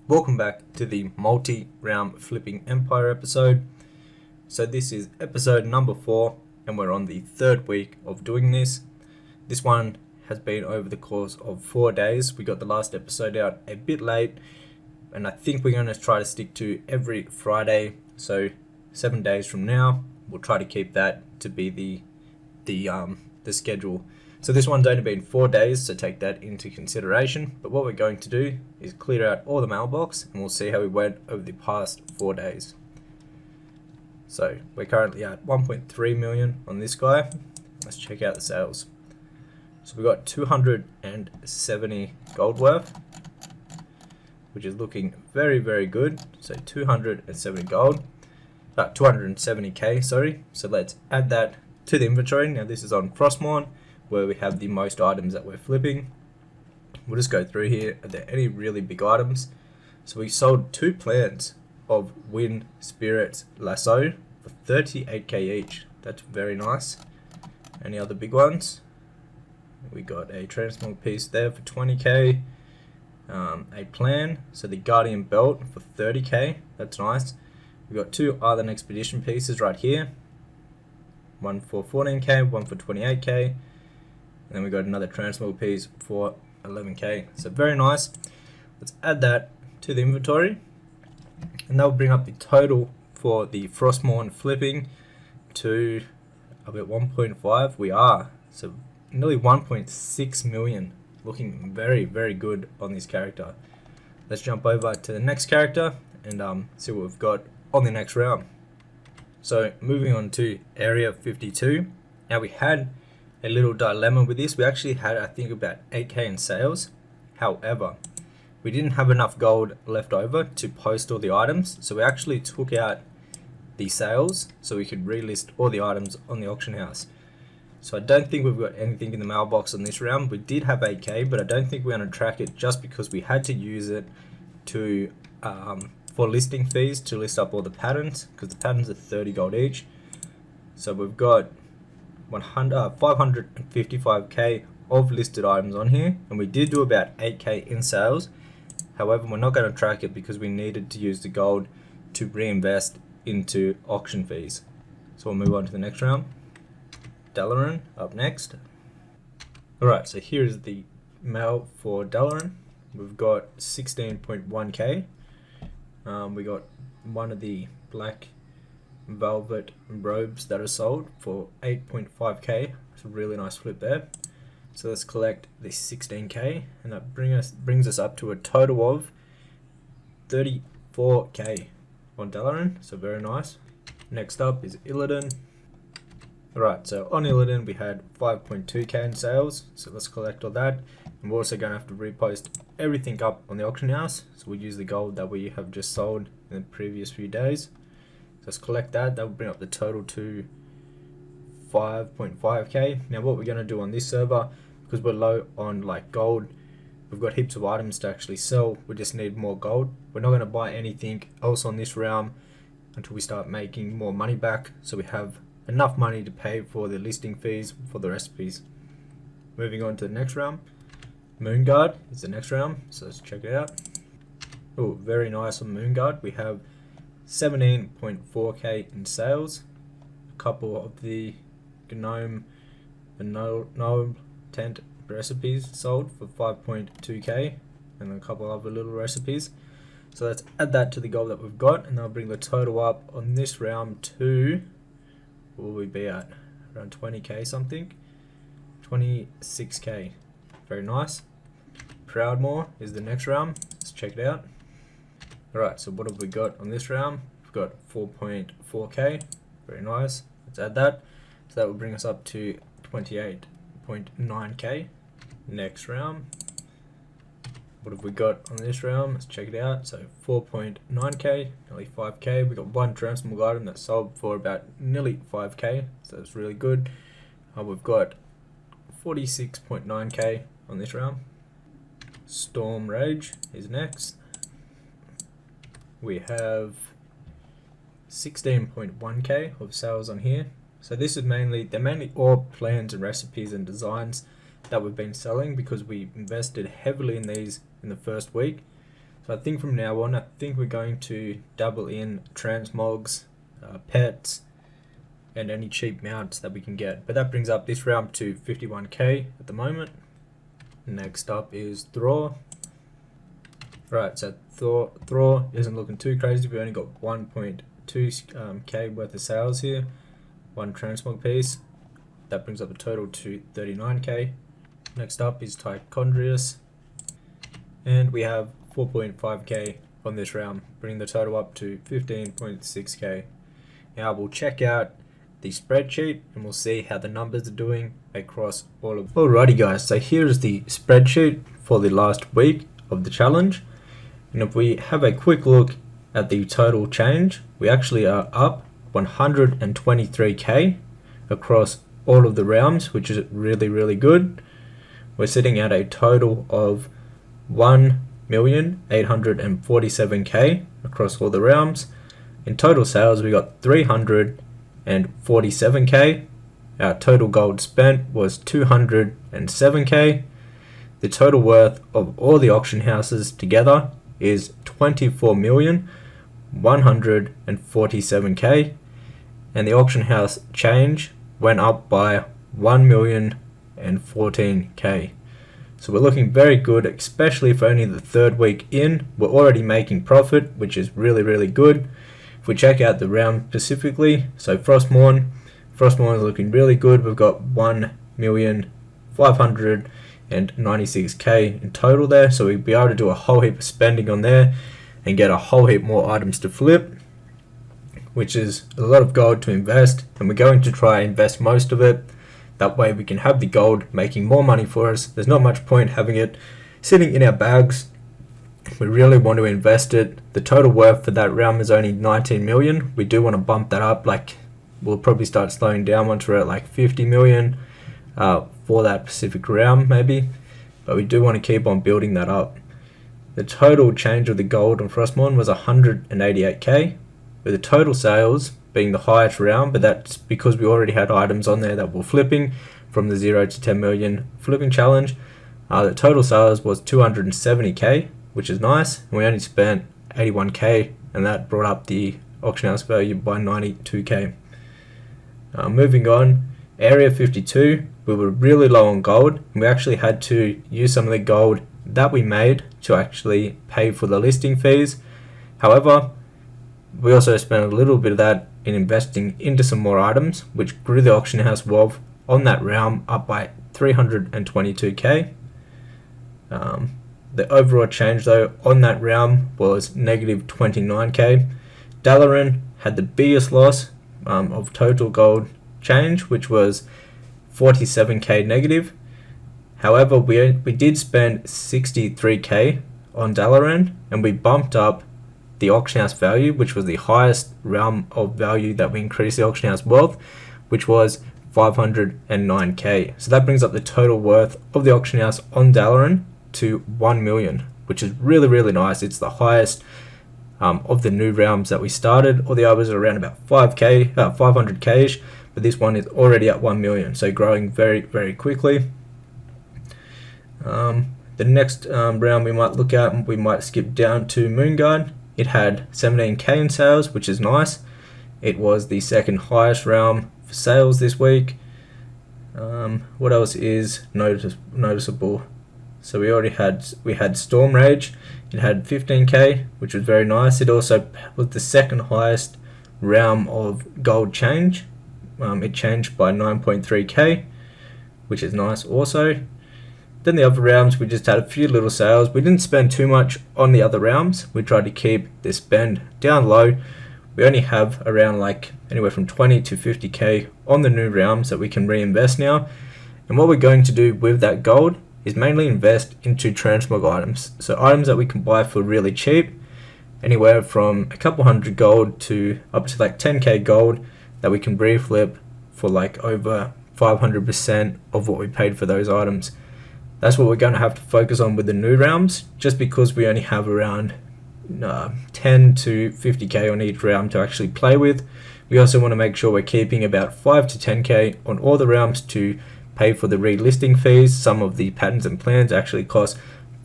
Welcome back to the multi-round flipping empire episode. So this is episode number 4 and we're on the third week of doing this. This one has been over the course of 4 days. We got the last episode out a bit late and I think we're going to try to stick to every Friday. So 7 days from now, we'll try to keep that to be the schedule. So this one's only been 4 days, so take that into consideration. But what we're going to do is clear out all the mailbox and we'll see how we went over the past 4 days. So we're currently at 1.3 million on this guy. Let's check out the sales. So we got 270 gold worth, which is looking very, very good. So 270 gold, 270k, sorry. So let's add that to the inventory. Now this is on Frostmourne, where we have the most items that we're flipping. We'll just go through here. Are there any really big items? So we sold 2 plans of Wind Spirit Lasso for 38k each. That's very nice. Any other big ones? We got a transmog piece there for 20k. A plan, so the Guardian Belt for 30k. That's nice. We got 2 Island Expedition pieces right here. One for 14k, one for 28k. And then we got another transmog piece for 11k. So very nice. Let's add that to the inventory. And that will bring up the total for the Frostmourne flipping to about 1.5. We are. So nearly 1.6 million. Looking very, very good on this character. Let's jump over to the next character and see what we've got on the next round. So moving on to Area 52. Now we had a little dilemma with this. We actually had, I think, about 8k in sales. However, we didn't have enough gold left over to post all the items, so we actually took out the sales so we could relist all the items on the auction house. So I don't think we've got anything in the mailbox on this round. We did have 8k, but I don't think we're going to track it just because we had to use it to for listing fees to list up all the patterns, because the patterns are 30 gold each. So we've got 555k of listed items on here, and we did do about 8k in sales. However, we're not going to track it because we needed to use the gold to reinvest into auction fees. So we'll move on to the next round. Dalaran up next. Alright, so here is the mail for Dalaran. We've got 16.1k. We got one of the black velvet robes that are sold for 8.5k. It's a really nice flip there. So let's collect the 16k, and that brings us up to a total of 34k on Dalaran. So very nice. Next up is Illidan. Alright, so on Illidan we had 5.2k in sales, so let's collect all that. And we're also going to have to repost everything up on the auction house, so we'll use the gold that we have just sold in the previous few days. So let's collect that. That will bring up the total to 5.5k. Now what we're going to do on this server, because we're low on like gold, we've got heaps of items to actually sell, we just need more gold. We're not going to buy anything else on this round until we start making more money back, so we have enough money to pay for the listing fees for the recipes. Moving on to the next round. Moonguard is the next round, so let's check it out. Oh, very nice on Moonguard. We have 17.4k in sales. A couple of the gnome and gnome tent recipes sold for 5.2k, and a couple other little recipes. So let's add that to the gold that we've got, and that'll bring the total up on this round to, what will we be at? Around 20k something? 26k. Very nice. Proudmoore is the next round. Let's check it out. Alright, so what have we got on this round? We've got 4.4k. Very nice. Let's add that. So that will bring us up to 28.9k. Next round. What have we got on this round? Let's check it out. So 4.9k, nearly 5k. We got one transmog item that sold for about nearly 5k, so that's really good. We've got 46.9k on this round. Storm Rage is next. We have 16.1k of sales on here. So this is they're mainly all plans and recipes and designs that we've been selling because we invested heavily in these in the first week. So I think from now on, I think we're going to dabble in transmogs, pets, and any cheap mounts that we can get. But that brings up this round to 51k at the moment. Next up is Thor. Right, so Thor isn't looking too crazy. We only got 1.2k worth of sales here. One transmog piece. That brings up the total to 39k. Next up is Tichondrius. And we have 4.5k on this round, bringing the total up to 15.6k. Now we'll check out the spreadsheet and we'll see how the numbers are doing across all of. Alrighty guys, so here's the spreadsheet for the last week of the challenge. And if we have a quick look at the total change, we actually are up 123k across all of the realms, which is really good. We're sitting at a total of 1,847k across all the realms. In total sales, we got 347k. Our total gold spent was 207k. The total worth of all the auction houses together is 24,147k, and the auction house change went up by 1,014k. So we're looking very good, especially for only the third week in. We're already making profit, which is really good. If we check out the round specifically, so Frostmourne is looking really good. We've got 1,596k in total there, so we'll be able to do a whole heap of spending on there and get a whole heap more items to flip, which is a lot of gold to invest, and we're going to try and invest most of it. That way we can have the gold making more money for us. There's not much point having it sitting in our bags. We really want to invest it. The total worth for that realm is only 19 million. We do want to bump that up. Like, we'll probably start slowing down once we're at like 50 million for that Pacific realm maybe. But we do want to keep on building that up. The total change of the gold on Frostmourne was 188k, with the total sales being the highest round, but that's because we already had items on there that were flipping from the 0 to 10 million flipping challenge. The total sales was 270k, which is nice, and we only spent 81k, and that brought up the auction house value by 92k. Moving on, Area 52, we were really low on gold, and we actually had to use some of the gold that we made to actually pay for the listing fees. However, we also spent a little bit of that in investing into some more items, which grew the auction house wealth on that realm up by 322k. The overall change though on that realm was negative 29k. Dalaran had the biggest loss of total gold change, which was 47k negative. However, we did spend 63k on Dalaran, and we bumped up the auction house value, which was the highest realm of value that we increased the auction house wealth, which was 509k. So that brings up the total worth of the auction house on Dalaran to 1 million, which is really nice. It's the highest of the new realms that we started. All the others are around about 500k-ish, but this one is already at 1 million, so growing very quickly. The next round we might look at, we might skip down to Moonguard. It had 17k in sales, which is nice. It was the second highest realm for sales this week. What else is noticeable? So we had Storm Rage. It had 15k, which was very nice. It also was the second highest realm of gold change. It changed by 9.3k, which is nice also. Then the other realms, we just had a few little sales. We didn't spend too much on the other realms. We tried to keep the spend down low. We only have around like anywhere from 20 to 50k on the new realms that we can reinvest now. And what we're going to do with that gold is mainly invest into transmog items. So items that we can buy for really cheap, anywhere from a couple hundred gold to up to like 10k gold that we can reflip for like over 500% of what we paid for those items. That's what we're going to have to focus on with the new realms, just because we only have around 10 to 50k on each realm to actually play with. We also want to make sure we're keeping about 5 to 10k on all the realms to pay for the relisting fees. Some of the patterns and plans actually cost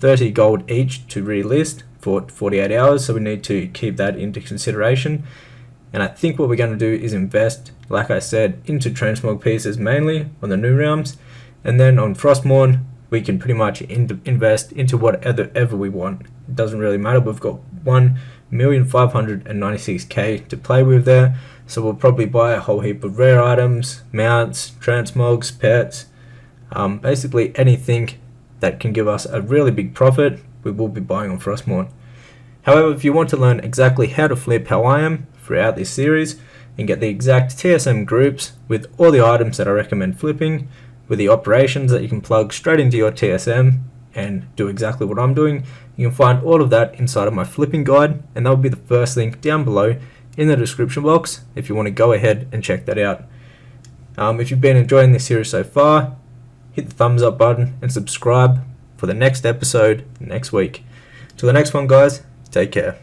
30 gold each to relist. for 48 hours, so we need to keep that into consideration. And I think what we're going to do is invest, like I said, into transmog pieces mainly on the new realms, and then on Frostmourne we can pretty much invest into whatever we want. It doesn't really matter. We've got 1,596,000 to play with there, so we'll probably buy a whole heap of rare items, mounts, transmogs, pets, basically anything that can give us a really big profit we will be buying on Frostmourne. However, if you want to learn exactly how to flip how I am throughout this series and get the exact TSM groups with all the items that I recommend flipping, with the operations that you can plug straight into your TSM and do exactly what I'm doing, you can find all of that inside of my flipping guide, and that will be the first link down below in the description box if you want to go ahead and check that out. If you've been enjoying this series so far, hit the thumbs up button and subscribe for the next episode next week. Till the next one, guys, take care.